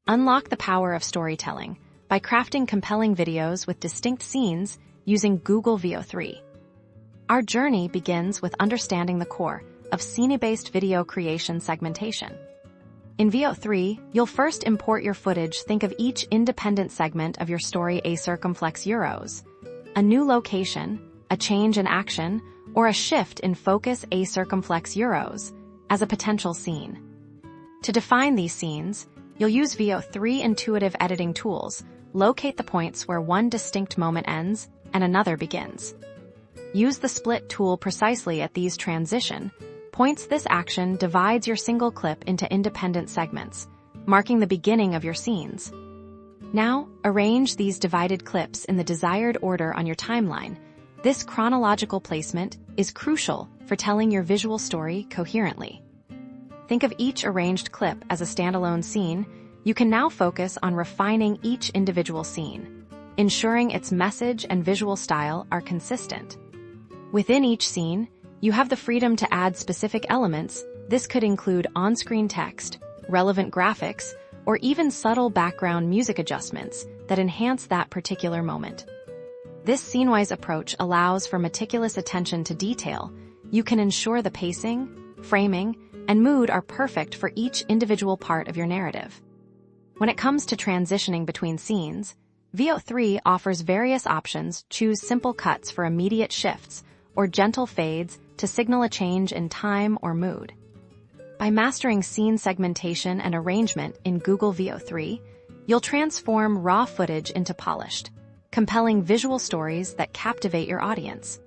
Unlock the power of storytelling by crafting compelling videos with distinct scenes using Google Veo3. Our journey begins with understanding the core of scene-based video creation segmentation. In Veo3, you'll first import your footage. Think of each independent segment of your story a circumflex euros, a new location, a change in action, or a shift in focus a circumflex euros as a potential scene. To define these scenes, you'll use Veo3 intuitive editing tools. Locate the points where one distinct moment ends and another begins. Use the split tool precisely at these transition points. This action divides your single clip into independent segments, marking the beginning of your scenes. Now, arrange these divided clips in the desired order on your timeline. This chronological placement is crucial for telling your visual story coherently. Think of each arranged clip as a standalone scene. You can now focus on refining each individual scene, ensuring its message and visual style are consistent. Within each scene, you have the freedom to add specific elements. This could include on-screen text, relevant graphics, or even subtle background music adjustments that enhance that particular moment. This scene-wise approach allows for meticulous attention to detail. You can ensure the pacing, framing, and mood are perfect for each individual part of your narrative. When it comes to transitioning between scenes, Veo3 offers various options. Choose simple cuts for immediate shifts or gentle fades to signal a change in time or mood. By mastering scene segmentation and arrangement in Google Veo3, you'll transform raw footage into polished, compelling visual stories that captivate your audience.